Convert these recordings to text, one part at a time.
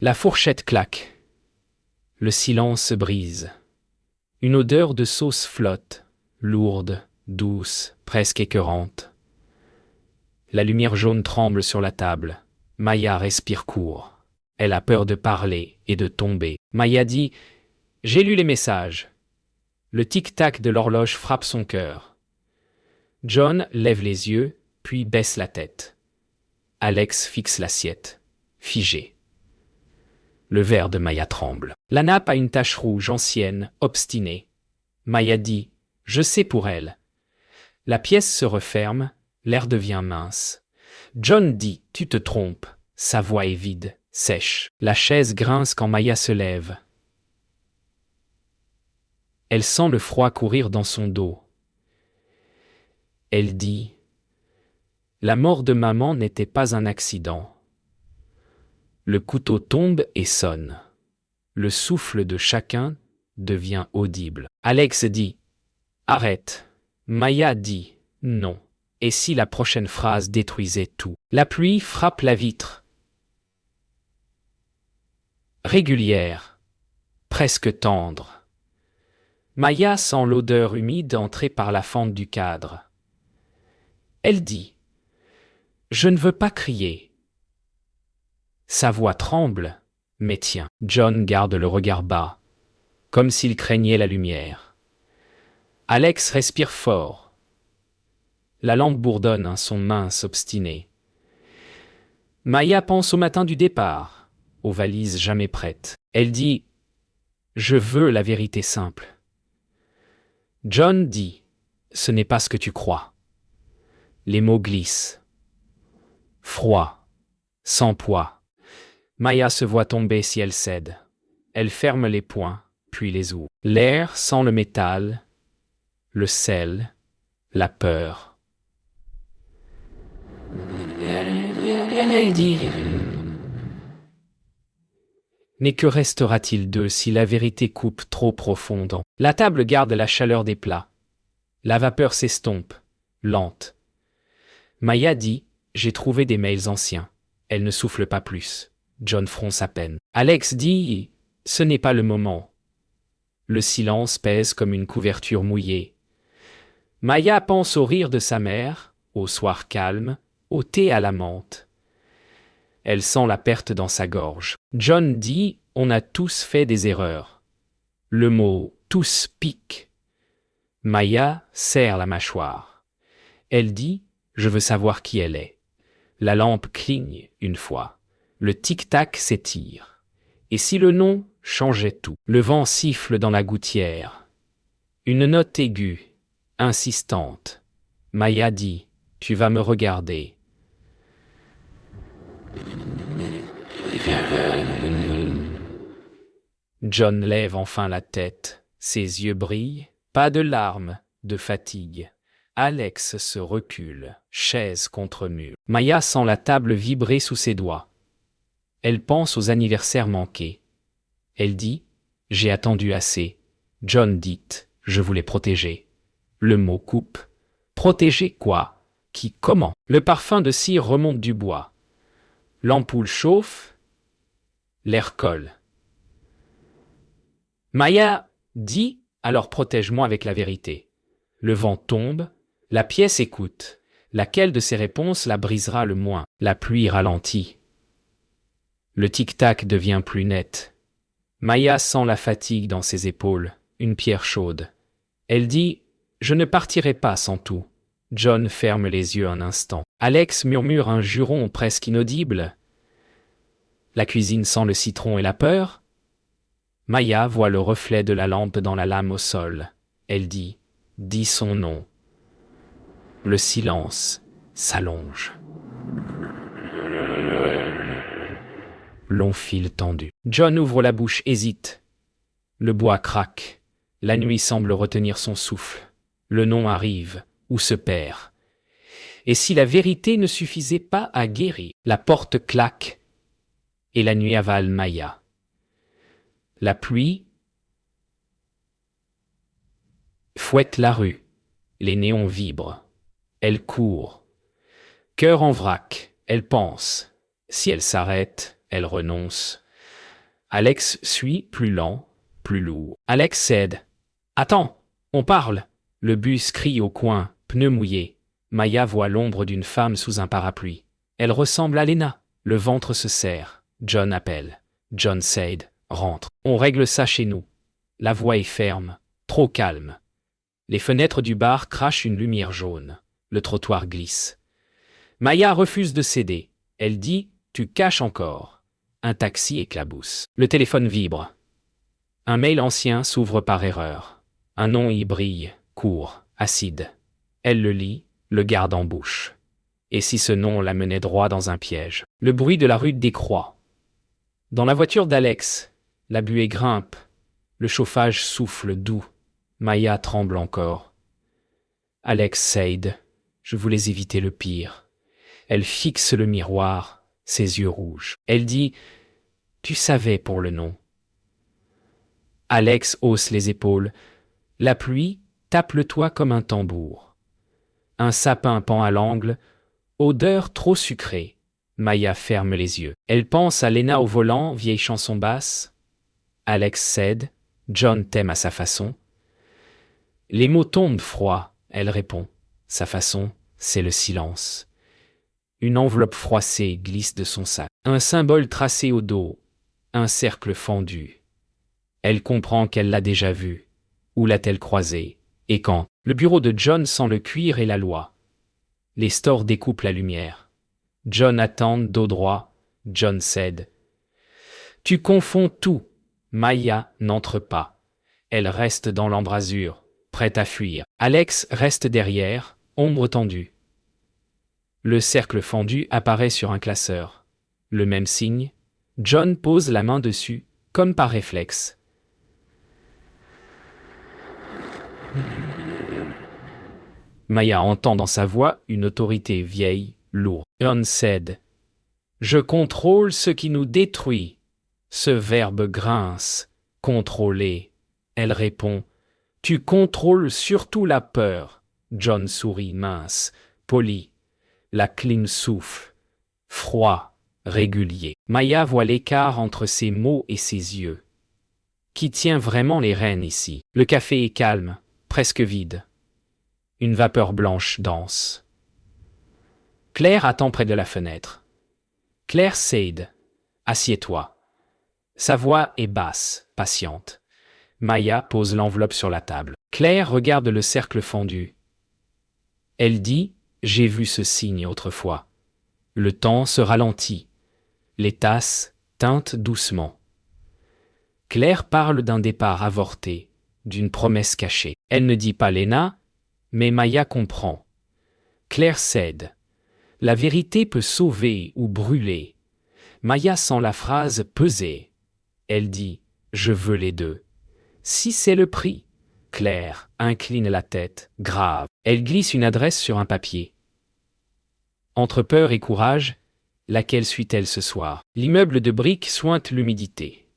La fourchette claque. Le silence se brise. Une odeur de sauce flotte, lourde, douce, presque écœurante. La lumière jaune tremble sur la table. Maya respire court. Elle a peur de parler et de tomber. Maya dit « J'ai lu les messages ». Le tic-tac de l'horloge frappe son cœur. John lève les yeux, puis baisse la tête. Alex fixe l'assiette, figé. Le verre de Maya tremble. La nappe a une tache rouge ancienne, obstinée. Maya dit « Je sais pour elle ». La pièce se referme, l'air devient mince. John dit « Tu te trompes ». Sa voix est vide, sèche. La chaise grince quand Maya se lève. Elle sent le froid courir dans son dos. Elle dit « La mort de maman n'était pas un accident ». Le couteau tombe et sonne. Le souffle de chacun devient audible. Alex dit « Arrête ». Maya dit « Non ». Et si la prochaine phrase détruisait tout? La pluie frappe la vitre. Régulière, presque tendre. Maya sent l'odeur humide entrer par la fente du cadre. Elle dit « Je ne veux pas crier ». Sa voix tremble, mais tiens. John garde le regard bas, comme s'il craignait la lumière. Alex respire fort. La lampe bourdonne un son mince, obstiné. Maya pense au matin du départ, aux valises jamais prêtes. Elle dit « Je veux la vérité simple ». John dit « Ce n'est pas ce que tu crois ». Les mots glissent. Froid, sans poids. Maya se voit tomber si elle cède. Elle ferme les poings, puis les ouvre. L'air sent le métal, le sel, la peur. Mais que restera-t-il d'eux si la vérité coupe trop profond? La table garde la chaleur des plats. La vapeur s'estompe, lente. Maya dit « J'ai trouvé des mails anciens ». Elle ne souffle pas plus. John fronce à peine. Alex dit « Ce n'est pas le moment ». Le silence pèse comme une couverture mouillée. Maya pense au rire de sa mère, au soir calme, au thé à la menthe. Elle sent la perte dans sa gorge. John dit « On a tous fait des erreurs ». Le mot « tous » pique. Maya serre la mâchoire. Elle dit « Je veux savoir qui elle est ». La lampe cligne une fois. Le tic-tac s'étire. Et si le nom changeait tout? Le vent siffle dans la gouttière. Une note aiguë, insistante. Maya dit « Tu vas me regarder ». John lève enfin la tête. Ses yeux brillent. Pas de larmes, de fatigue. Alex se recule, chaise contre mur. Maya sent la table vibrer sous ses doigts. Elle pense aux anniversaires manqués. Elle dit « J'ai attendu assez ». John dit « Je voulais protéger ». Le mot coupe. Protéger quoi? Qui? Comment? Le parfum de cire remonte du bois. L'ampoule chauffe. L'air colle. Maya dit « Alors protège-moi avec la vérité ». Le vent tombe. La pièce écoute. Laquelle de ces réponses la brisera le moins? La pluie ralentit. Le tic-tac devient plus net. Maya sent la fatigue dans ses épaules, une pierre chaude. Elle dit « Je ne partirai pas sans tout ». John ferme les yeux un instant. Alex murmure un juron presque inaudible. La cuisine sent le citron et la peur. Maya voit le reflet de la lampe dans la lame au sol. Elle dit « Dis son nom ». Le silence s'allonge. Long fil tendu. John ouvre la bouche, hésite. Le bois craque. La nuit semble retenir son souffle. Le nom arrive, ou se perd. Et si la vérité ne suffisait pas à guérir? La porte claque, et la nuit avale Maya. La pluie fouette la rue. Les néons vibrent. Elle court. Cœur en vrac, elle pense. Si elle s'arrête, elle renonce. Alex suit, plus lent, plus lourd. Alex cède. Attends, on parle. Le bus crie au coin, pneus mouillés. Maya voit l'ombre d'une femme sous un parapluie. Elle ressemble à Lena. Le ventre se serre. John appelle. John cède. Rentre. On règle ça chez nous. La voix est ferme, trop calme. Les fenêtres du bar crachent une lumière jaune. Le trottoir glisse. Maya refuse de céder. Elle dit « Tu caches encore ». Un taxi éclabousse. Le téléphone vibre. Un mail ancien s'ouvre par erreur. Un nom y brille, court, acide. Elle le lit, le garde en bouche. Et si ce nom la menait droit dans un piège? Le bruit de la rue décroît. Dans la voiture d'Alex, la buée grimpe. Le chauffage souffle doux. Maya tremble encore. Alex cède. Je voulais éviter le pire. Elle fixe le miroir, ses yeux rouges. Elle dit « Tu savais pour le nom ». Alex hausse les épaules. La pluie tape le toit comme un tambour. Un sapin pend à l'angle. Odeur trop sucrée. Maya ferme les yeux. Elle pense à Lena au volant, vieille chanson basse. Alex cède. John t'aime à sa façon. Les mots tombent froids. Elle répond. Sa façon, c'est le silence. Une enveloppe froissée glisse de son sac. Un symbole tracé au dos. Un cercle fendu. Elle comprend qu'elle l'a déjà vu. Où l'a-t-elle croisé? Et quand? Le bureau de John sent le cuir et la loi. Les stores découpent la lumière. John attend, dos droit. John cède. Tu confonds tout. Maya n'entre pas. Elle reste dans l'embrasure, prête à fuir. Alex reste derrière, ombre tendue. Le cercle fendu apparaît sur un classeur. Le même signe. John pose la main dessus, comme par réflexe. Maya entend dans sa voix une autorité vieille, lourde. John cède. Je contrôle ce qui nous détruit. Ce verbe grince. Contrôler. Elle répond. Tu contrôles surtout la peur. John sourit mince, poli. La clim souffle. Froid, régulier. Maya voit l'écart entre ses mots et ses yeux. Qui tient vraiment les rênes ici? Le café est calme, presque vide. Une vapeur blanche danse. Claire attend près de la fenêtre. Claire cède. Assieds-toi. Sa voix est basse, patiente. Maya pose l'enveloppe sur la table. Claire regarde le cercle fendu. Elle dit « J'ai vu ce signe autrefois ». Le temps se ralentit. Les tasses teintent doucement. Claire parle d'un départ avorté, d'une promesse cachée. Elle ne dit pas Lena, mais Maya comprend. Claire cède. La vérité peut sauver ou brûler. Maya sent la phrase peser. Elle dit « Je veux les deux ». Si c'est le prix. Claire incline la tête, grave. Elle glisse une adresse sur un papier. Entre peur et courage, laquelle suit-elle ce soir? L'immeuble de briques sointe l'humidité.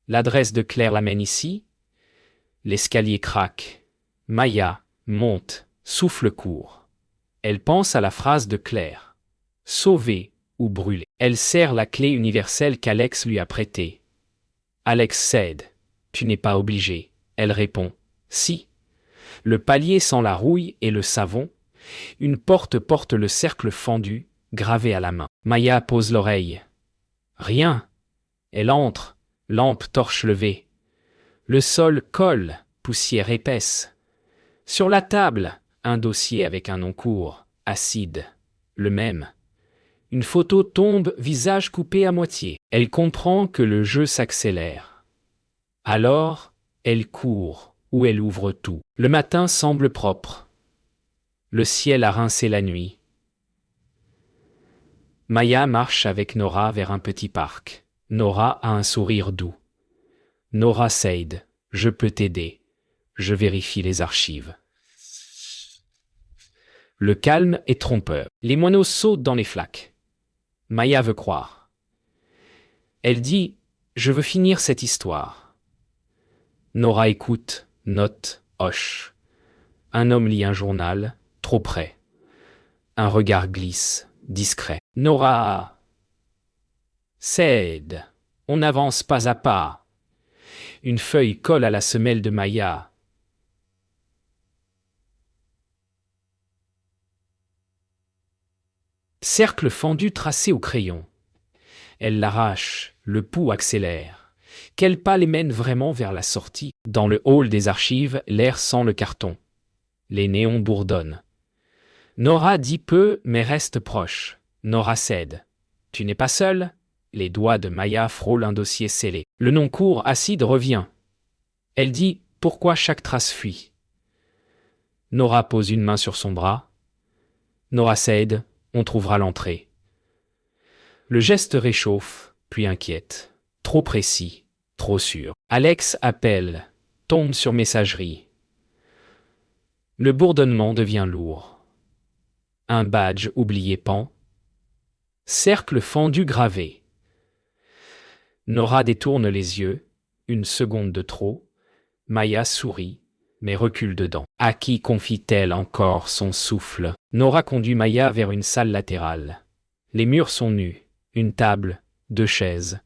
L'adresse de Claire l'amène ici. L'escalier craque. Maya monte, souffle court. Elle pense à la phrase de Claire. Sauver ou brûler. Elle serre la clé universelle qu'Alex lui a prêtée. Alex cède. Tu n'es pas obligé. Elle répond. Si. Le palier sent la rouille et le savon. Une porte porte le cercle fendu, gravé à la main. Maya pose l'oreille. Rien. Elle entre. Lampe torche levée. Le sol colle, poussière épaisse. Sur la table, un dossier avec un nom court, acide. Le même. Une photo tombe, visage coupé à moitié. Elle comprend que le jeu s'accélère. Alors, elle court, ou elle ouvre tout. Le matin semble propre. Le ciel a rincé la nuit. Maya marche avec Nora vers un petit parc. Nora a un sourire doux. Nora cède. Je peux t'aider. Je vérifie les archives. Le calme est trompeur. Les moineaux sautent dans les flaques. Maya veut croire. Elle dit « Je veux finir cette histoire ». Nora écoute, note, hoche. Un homme lit un journal, trop près. Un regard glisse, discret. Nora cède. On avance pas à pas. Une feuille colle à la semelle de Maya. Cercle fendu tracé au crayon. Elle l'arrache, le pouls accélère. Quel pas les mène vraiment vers la sortie? Dans le hall des archives, l'air sent le carton. Les néons bourdonnent. Nora dit peu, mais reste proche. Nora cède. Tu n'es pas seul? Les doigts de Maya frôlent un dossier scellé. Le nom court, acide revient. Elle dit pourquoi chaque trace fuit. Nora pose une main sur son bras. Nora cède, on trouvera l'entrée. Le geste réchauffe, puis inquiète. Trop précis, trop sûr. Alex appelle, tombe sur messagerie. Le bourdonnement devient lourd. Un badge oublié pend. Cercle fendu gravé. Nora détourne les yeux, une seconde de trop. Maya sourit, mais recule dedans. À qui confie-t-elle encore son souffle? Nora conduit Maya vers une salle latérale. Les murs sont nus, une table, 2 chaises.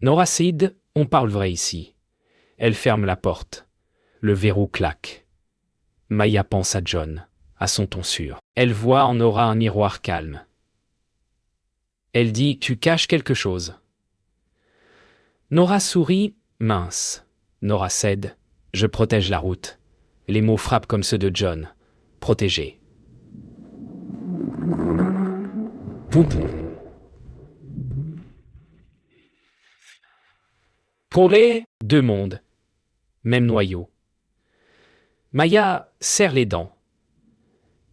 Nora cède, on parle vrai ici. Elle ferme la porte. Le verrou claque. Maya pense à John, à son ton sûr. Elle voit en Nora un miroir calme. Elle dit « Tu caches quelque chose ». Nora sourit, mince. Nora cède. « Je protège la route ». Les mots frappent comme ceux de John. Protégé. Poum. Collé, 2 mondes. Même noyau. Maya serre les dents.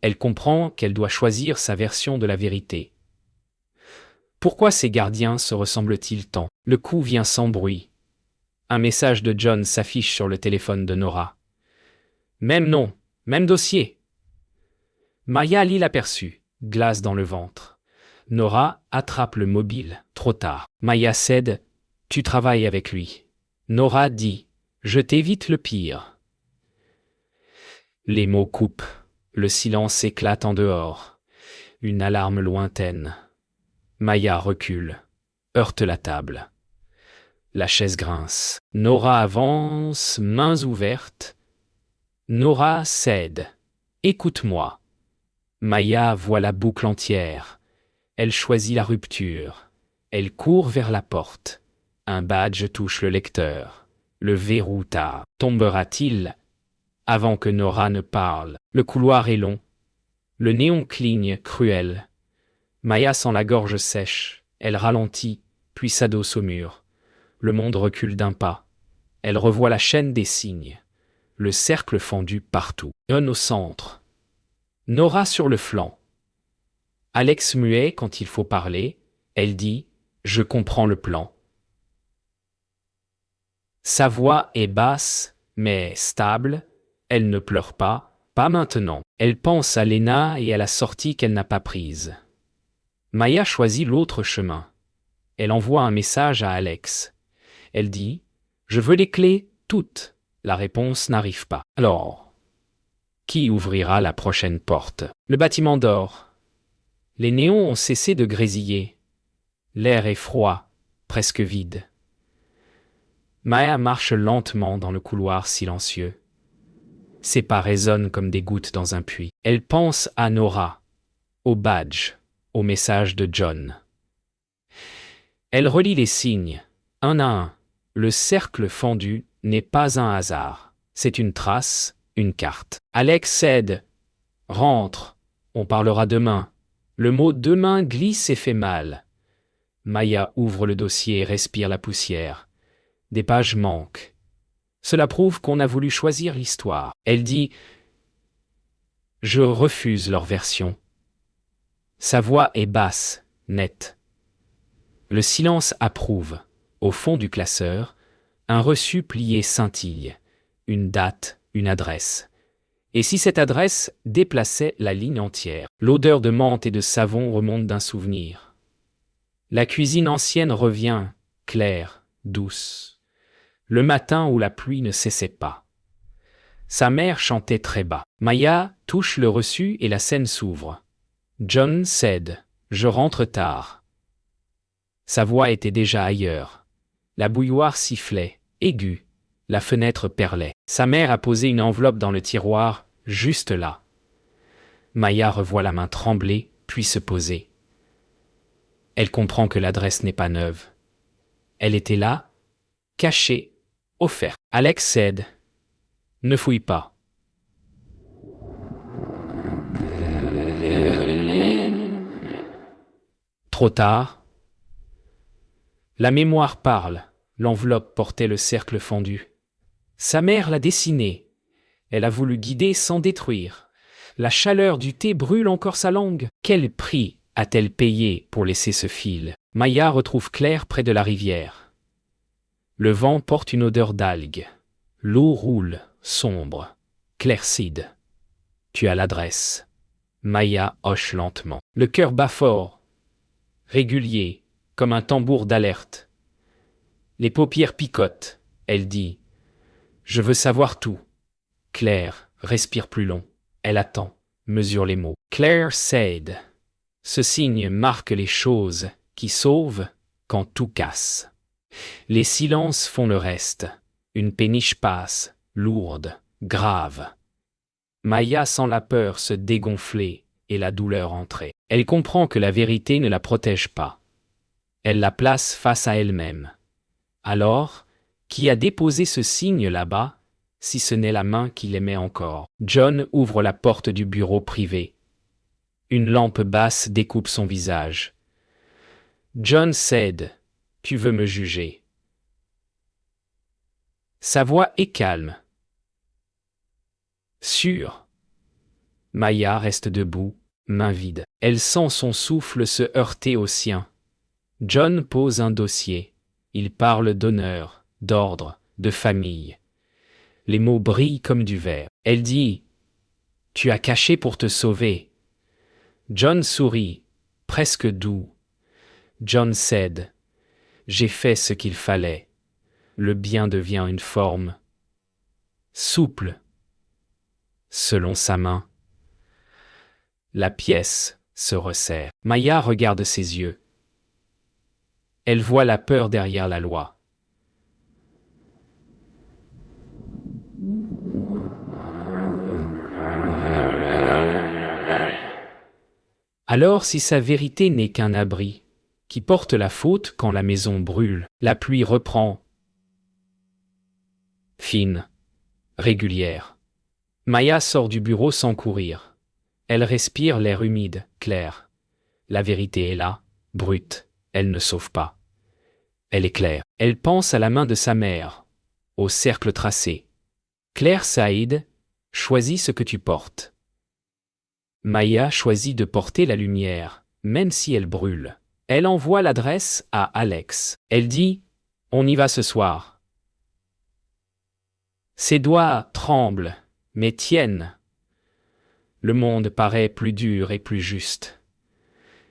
Elle comprend qu'elle doit choisir sa version de la vérité. Pourquoi ces gardiens se ressemblent-ils tant? Le coup vient sans bruit. Un message de John s'affiche sur le téléphone de Nora. Même nom, même dossier. Maya lit l'aperçu, glace dans le ventre. Nora attrape le mobile, trop tard. Maya cède, tu travailles avec lui. Nora dit, je t'évite le pire. Les mots coupent, le silence éclate en dehors. Une alarme lointaine. Maya recule, heurte la table. La chaise grince. Nora avance, mains ouvertes. Nora cède. Écoute-moi. Maya voit la boucle entière. Elle choisit la rupture. Elle court vers la porte. Un badge touche le lecteur. Le verrou tard. Tombera-t-il avant que Nora ne parle? Le couloir est long. Le néon cligne, cruel. Maya sent la gorge sèche. Elle ralentit, puis s'adosse au mur. Le monde recule d'un pas. Elle revoit la chaîne des signes. Le cercle fendu partout. John au centre. Nora sur le flanc. Alex muet quand il faut parler. Elle dit « Je comprends le plan ». Sa voix est basse, mais stable. Elle ne pleure pas, pas maintenant. Elle pense à Lena et à la sortie qu'elle n'a pas prise. Maya choisit l'autre chemin. Elle envoie un message à Alex. Elle dit « Je veux les clés, toutes ». La réponse n'arrive pas. Alors, qui ouvrira la prochaine porte? Le bâtiment dort. Les néons ont cessé de grésiller. L'air est froid, presque vide. Maya marche lentement dans le couloir silencieux. Ses pas résonnent comme des gouttes dans un puits. Elle pense à Nora, au badge, au message de John. Elle relit les signes, un à un. Le cercle fendu n'est pas un hasard. C'est une trace, une carte. Alex cède. Rentre. On parlera demain. Le mot demain glisse et fait mal. Maya ouvre le dossier et respire la poussière. Des pages manquent. Cela prouve qu'on a voulu choisir l'histoire. Elle dit « Je refuse leur version ». Sa voix est basse, nette. Le silence approuve. Au fond du classeur, un reçu plié scintille. Une date, une adresse. Et si cette adresse déplaçait la ligne entière? L'odeur de menthe et de savon remonte d'un souvenir. La cuisine ancienne revient, claire, douce. Le matin où la pluie ne cessait pas. Sa mère chantait très bas. Maya touche le reçu et la scène s'ouvre. John cède. Je rentre tard. Sa voix était déjà ailleurs. La bouilloire sifflait, aiguë. La fenêtre perlait. Sa mère a posé une enveloppe dans le tiroir, juste là. Maya revoit la main trembler, puis se poser. Elle comprend que l'adresse n'est pas neuve. Elle était là, cachée, offerte. Alex cède. Ne fouille pas. Trop tard. La mémoire parle. L'enveloppe portait le cercle fendu. Sa mère l'a dessiné. Elle a voulu guider sans détruire. La chaleur du thé brûle encore sa langue. Quel prix a-t-elle payé pour laisser ce fil? Maya retrouve Claire près de la rivière. Le vent porte une odeur d'algues. L'eau roule, sombre, claircide. Tu as l'adresse. Maya hoche lentement. Le cœur bat fort, régulier, comme un tambour d'alerte. Les paupières picotent. Elle dit « Je veux savoir tout ». Claire respire plus long. Elle attend, mesure les mots. Claire cède. Ce signe marque les choses qui sauvent quand tout casse. Les silences font le reste. Une péniche passe, lourde, grave. Maya sent la peur se dégonfler et la douleur entrer. Elle comprend que la vérité ne la protège pas. Elle la place face à elle-même. Alors, qui a déposé ce signe là-bas, si ce n'est la main qui l'aimait encore? John ouvre la porte du bureau privé. Une lampe basse découpe son visage. John cède. Tu veux me juger? Sa voix est calme. Sûr. Maya reste debout, main vide. Elle sent son souffle se heurter au sien. John pose un dossier. Il parle d'honneur, d'ordre, de famille. Les mots brillent comme du verre. Elle dit « Tu as caché pour te sauver ». John sourit, presque doux. John cède. « J'ai fait ce qu'il fallait ». Le bien devient une forme souple, selon sa main. La pièce se resserre. Maya regarde ses yeux. Elle voit la peur derrière la loi. Alors si sa vérité n'est qu'un abri, qui porte la faute quand la maison brûle, la pluie reprend. Fine, régulière. Maya sort du bureau sans courir. Elle respire l'air humide, clair. La vérité est là, brute, elle ne sauve pas. Elle est claire. Elle pense à la main de sa mère, au cercle tracé. Claire Saïd, choisis ce que tu portes. Maya choisit de porter la lumière, même si elle brûle. Elle envoie l'adresse à Alex. Elle dit « On y va ce soir ». Ses doigts tremblent, mais tiennent. Le monde paraît plus dur et plus juste.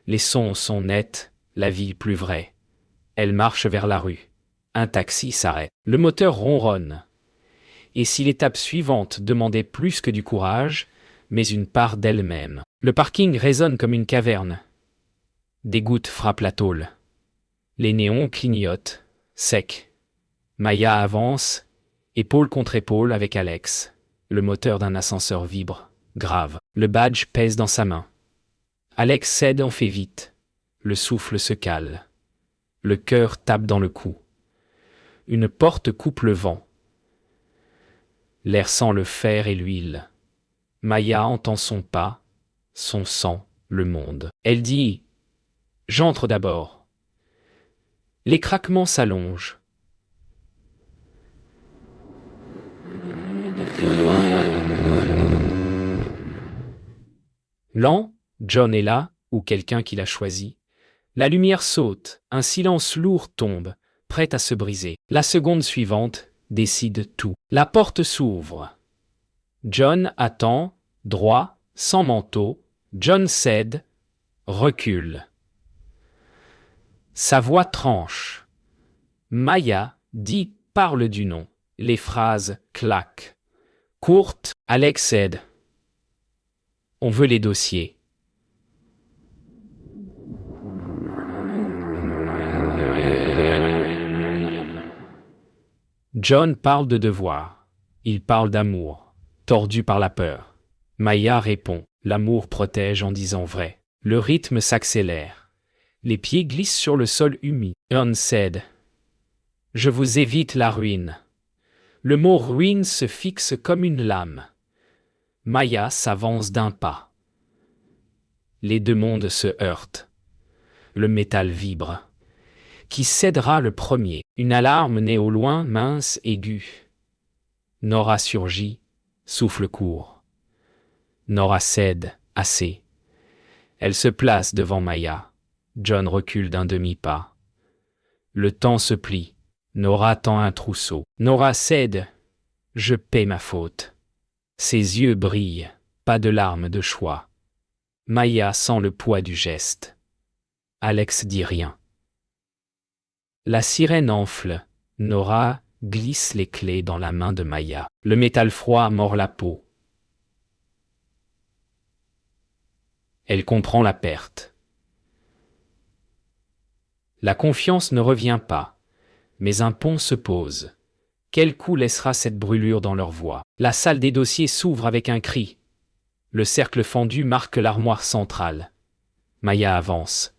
Les sons sont nets, la vie plus vraie. Elle marche vers la rue. Un taxi s'arrête. Le moteur ronronne. Et si l'étape suivante demandait plus que du courage, mais une part d'elle-même. Le parking résonne comme une caverne. Des gouttes frappent la tôle. Les néons clignotent, secs. Maya avance, épaule contre épaule avec Alex. Le moteur d'un ascenseur vibre, grave. Le badge pèse dans sa main. Alex cède en fait vite. Le souffle se cale. Le cœur tape dans le cou. Une porte coupe le vent. L'air sent le fer et l'huile. Maya entend son pas, son sang, le monde. Elle dit « J'entre d'abord ». Les craquements s'allongent. Lent, John est là, ou quelqu'un qui l'a choisi. La lumière saute, un silence lourd tombe, prêt à se briser. La seconde suivante décide tout. La porte s'ouvre. John attend, droit, sans manteau. John cède, recule. Sa voix tranche. Maya dit « parle du nom ». Les phrases claquent. Courte, Alex cède. On veut les dossiers. John parle de devoir. Il parle d'amour, tordu par la peur. Maya répond. L'amour protège en disant vrai. Le rythme s'accélère. Les pieds glissent sur le sol humide. John cède. Je vous évite la ruine. Le mot ruine se fixe comme une lame. Maya s'avance d'un pas. Les deux mondes se heurtent. Le métal vibre. Qui cédera le premier? Une alarme naît au loin, mince, aiguë. Nora surgit, souffle court. Nora cède, assez. Elle se place devant Maya. John recule d'un demi-pas. Le temps se plie. Nora tend un trousseau. Nora cède. Je paie ma faute. Ses yeux brillent, pas de larmes de choix. Maya sent le poids du geste. Alex dit rien. La sirène enfle. Nora glisse les clés dans la main de Maya. Le métal froid mord la peau. Elle comprend la perte. La confiance ne revient pas, mais un pont se pose. Quel coup laissera cette brûlure dans leur voix? La salle des dossiers s'ouvre avec un cri. Le cercle fendu marque l'armoire centrale. Maya avance.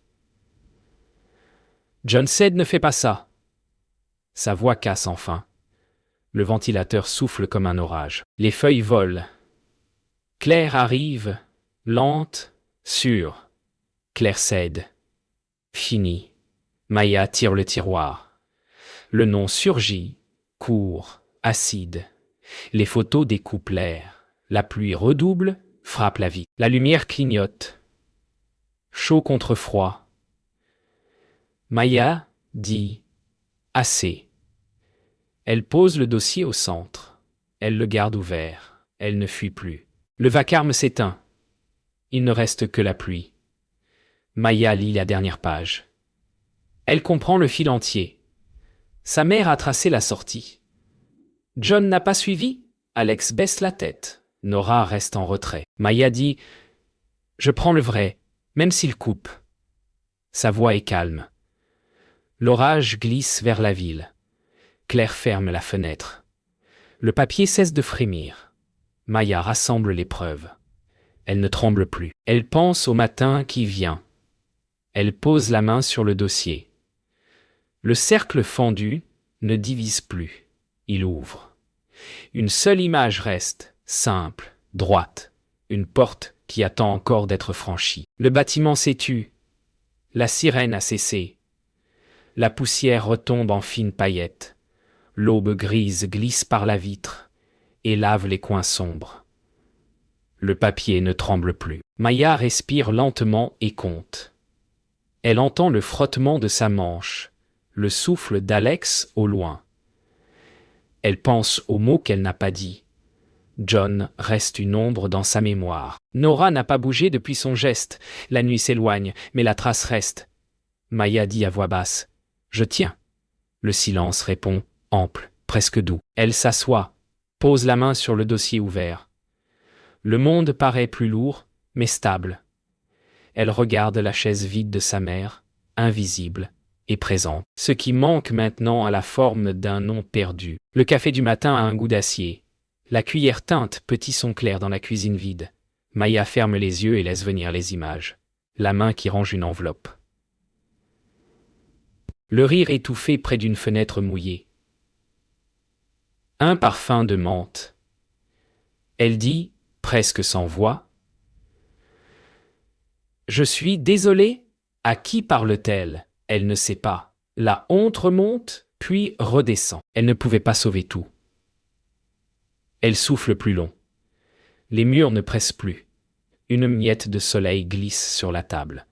John cède, ne fais pas ça. Sa voix casse enfin. Le ventilateur souffle comme un orage. Les feuilles volent. Claire arrive, lente, sûre. Claire cède. Fini. Maya tire le tiroir. Le nom surgit, court, acide. Les photos découpent l'air. La pluie redouble, frappe la vie. La lumière clignote. Chaud contre froid. Maya dit « Assez ». Elle pose le dossier au centre. Elle le garde ouvert. Elle ne fuit plus. Le vacarme s'éteint. Il ne reste que la pluie. Maya lit la dernière page. Elle comprend le fil entier. Sa mère a tracé la sortie. John n'a pas suivi. Alex baisse la tête. Nora reste en retrait. Maya dit « Je prends le vrai, même s'il coupe ». Sa voix est calme. L'orage glisse vers la ville. Claire ferme la fenêtre. Le papier cesse de frémir. Maya rassemble les preuves. Elle ne tremble plus. Elle pense au matin qui vient. Elle pose la main sur le dossier. Le cercle fendu ne divise plus. Il ouvre. Une seule image reste, simple, droite. Une porte qui attend encore d'être franchie. Le bâtiment s'étue. La sirène a cessé. La poussière retombe en fines paillettes. L'aube grise glisse par la vitre et lave les coins sombres. Le papier ne tremble plus. Maya respire lentement et compte. Elle entend le frottement de sa manche, le souffle d'Alex au loin. Elle pense aux mots qu'elle n'a pas dit. John reste une ombre dans sa mémoire. Nora n'a pas bougé depuis son geste. La nuit s'éloigne, mais la trace reste. Maya dit à voix basse « Je tiens ». Le silence répond, ample, presque doux. Elle s'assoit, pose la main sur le dossier ouvert. Le monde paraît plus lourd, mais stable. Elle regarde la chaise vide de sa mère, invisible et présente. Ce qui manque maintenant a la forme d'un nom perdu. Le café du matin a un goût d'acier. La cuillère teinte petit son clair dans la cuisine vide. Maya ferme les yeux et laisse venir les images. La main qui range une enveloppe. Le rire étouffé près d'une fenêtre mouillée. Un parfum de menthe. Elle dit, presque sans voix, « Je suis désolée. À qui parle-t-elle? Elle ne sait pas. La honte remonte, puis redescend. Elle ne pouvait pas sauver tout. Elle souffle plus long. Les murs ne pressent plus. Une miette de soleil glisse sur la table.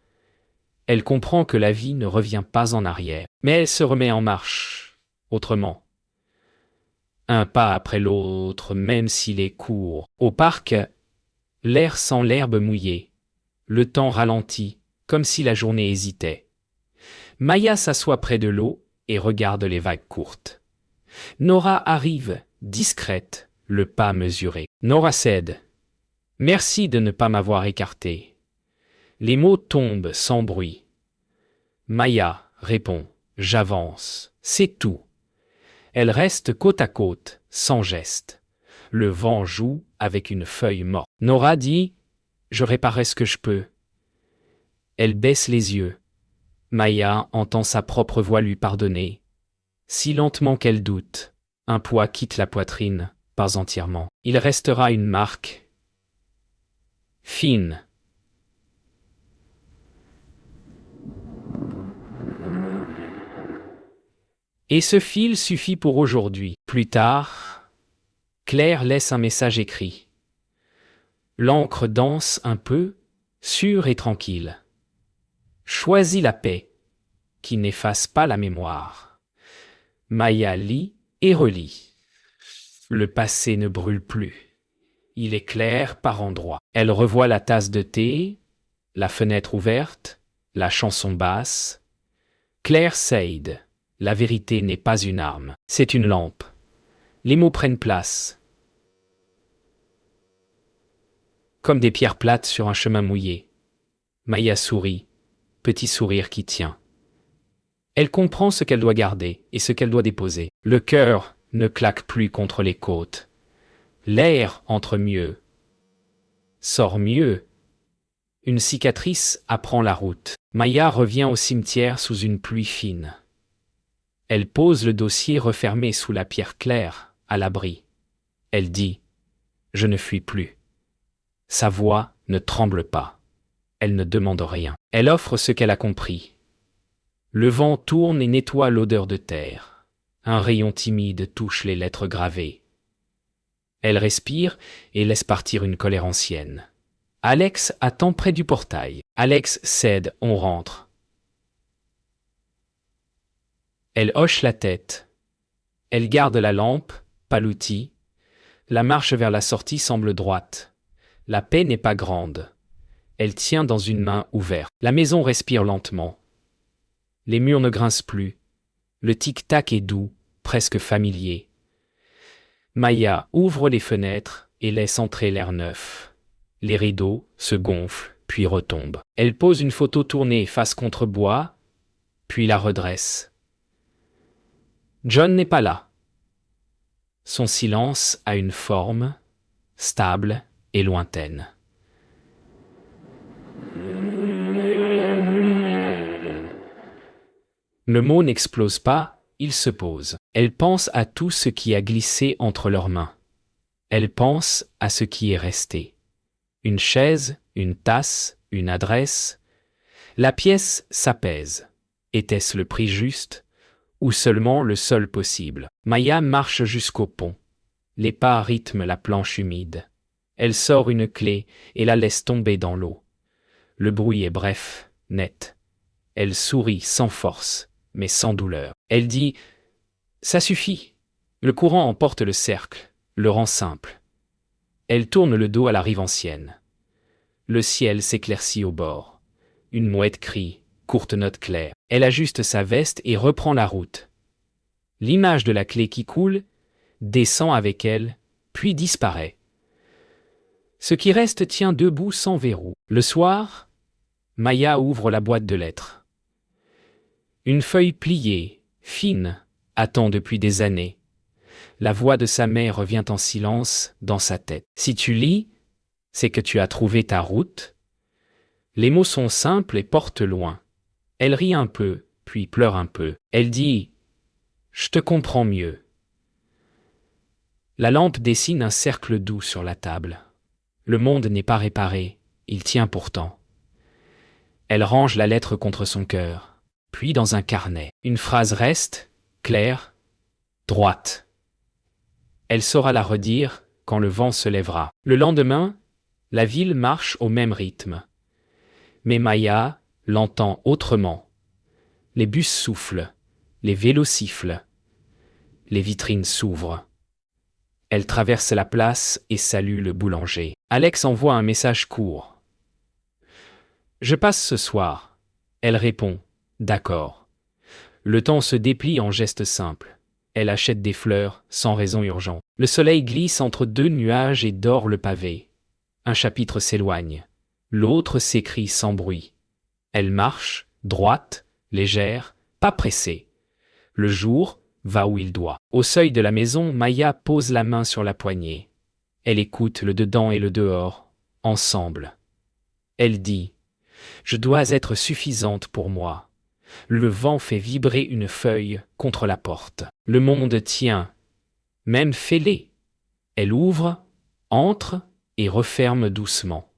Elle comprend que la vie ne revient pas en arrière, mais elle se remet en marche, autrement. Un pas après l'autre, même s'il est court. Au parc, l'air sent l'herbe mouillée. Le temps ralentit, comme si la journée hésitait. Maya s'assoit près de l'eau et regarde les vagues courtes. Nora arrive, discrète, le pas mesuré. Nora cède. « Merci de ne pas m'avoir écarté. » Les mots tombent sans bruit. Maya répond « J'avance, c'est tout. » Elles restent côte à côte, sans geste. Le vent joue avec une feuille morte. Nora dit « Je réparerai ce que je peux ». Elle baisse les yeux. Maya entend sa propre voix lui pardonner. Si lentement qu'elle doute, un poids quitte la poitrine, pas entièrement. Il restera une marque fine. Et ce fil suffit pour aujourd'hui. Plus tard, Claire laisse un message écrit. L'encre danse un peu, sûre et tranquille. Choisis la paix, qui n'efface pas la mémoire. Maya lit et relit. Le passé ne brûle plus. Il éclaire par endroits. Elle revoit la tasse de thé, la fenêtre ouverte, la chanson basse. Claire Sade. La vérité n'est pas une arme, c'est une lampe. Les mots prennent place. Comme des pierres plates sur un chemin mouillé. Maya sourit, petit sourire qui tient. Elle comprend ce qu'elle doit garder et ce qu'elle doit déposer. Le cœur ne claque plus contre les côtes. L'air entre mieux. Sort mieux. Une cicatrice apprend la route. Maya revient au cimetière sous une pluie fine. Elle pose le dossier refermé sous la pierre claire, à l'abri. Elle dit « Je ne fuis plus ». Sa voix ne tremble pas. Elle ne demande rien. Elle offre ce qu'elle a compris. Le vent tourne et nettoie l'odeur de terre. Un rayon timide touche les lettres gravées. Elle respire et laisse partir une colère ancienne. Alex attend près du portail. Alex cède, on rentre. Elle hoche la tête. Elle garde la lampe, pas l'outil. La marche vers la sortie semble droite. La paix n'est pas grande. Elle tient dans une main ouverte. La maison respire lentement. Les murs ne grincent plus. Le tic-tac est doux, presque familier. Maya ouvre les fenêtres et laisse entrer l'air neuf. Les rideaux se gonflent, puis retombent. Elle pose une photo tournée face contre bois, puis la redresse. John n'est pas là. Son silence a une forme stable et lointaine. Le mot n'explose pas, il se pose. Elle pense à tout ce qui a glissé entre leurs mains. Elle pense à ce qui est resté. Une chaise, une tasse, une adresse. La pièce s'apaise. Était-ce le prix juste? Ou seulement le seul possible? Maya marche jusqu'au pont. Les pas rythment la planche humide. Elle sort une clé et la laisse tomber dans l'eau. Le bruit est bref, net. Elle sourit sans force, mais sans douleur. Elle dit « Ça suffit ». Le courant emporte le cercle, le rend simple. Elle tourne le dos à la rive ancienne. Le ciel s'éclaircit au bord. Une mouette crie, courte note claire. Elle ajuste sa veste et reprend la route. L'image de la clé qui coule descend avec elle, puis disparaît. Ce qui reste tient debout sans verrou. Le soir, Maya ouvre la boîte de lettres. Une feuille pliée, fine, attend depuis des années. La voix de sa mère revient en silence dans sa tête. Si tu lis, c'est que tu as trouvé ta route. Les mots sont simples et portent loin. Elle rit un peu, puis pleure un peu. Elle dit « Je te comprends mieux ». La lampe dessine un cercle doux sur la table. Le monde n'est pas réparé, il tient pourtant. Elle range la lettre contre son cœur, puis dans un carnet. Une phrase reste, claire, droite. Elle saura la redire quand le vent se lèvera. Le lendemain, la ville marche au même rythme. Mais Maya l'entend autrement. Les bus soufflent, les vélos sifflent, les vitrines s'ouvrent. Elle traverse la place et salue le boulanger. Alex envoie un message court. « Je passe ce soir. » Elle répond « D'accord. » Le temps se déplie en gestes simples. Elle achète des fleurs, sans raison urgente. Le soleil glisse entre deux nuages et dore le pavé. Un chapitre s'éloigne. L'autre s'écrit sans bruit. Elle marche, droite, légère, pas pressée. Le jour, va où il doit. Au seuil de la maison, Maya pose la main sur la poignée. Elle écoute le dedans et le dehors, ensemble. Elle dit « Je dois être suffisante pour moi ». Le vent fait vibrer une feuille contre la porte. Le monde tient, même fêlé. Elle ouvre, entre et referme doucement.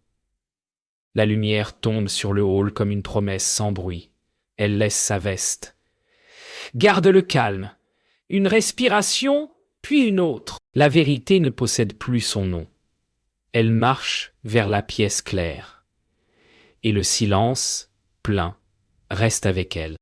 La lumière tombe sur le hall comme une promesse sans bruit. Elle laisse sa veste. Garde le calme. Une respiration, puis une autre. La vérité ne possède plus son nom. Elle marche vers la pièce claire. Et le silence, plein, reste avec elle.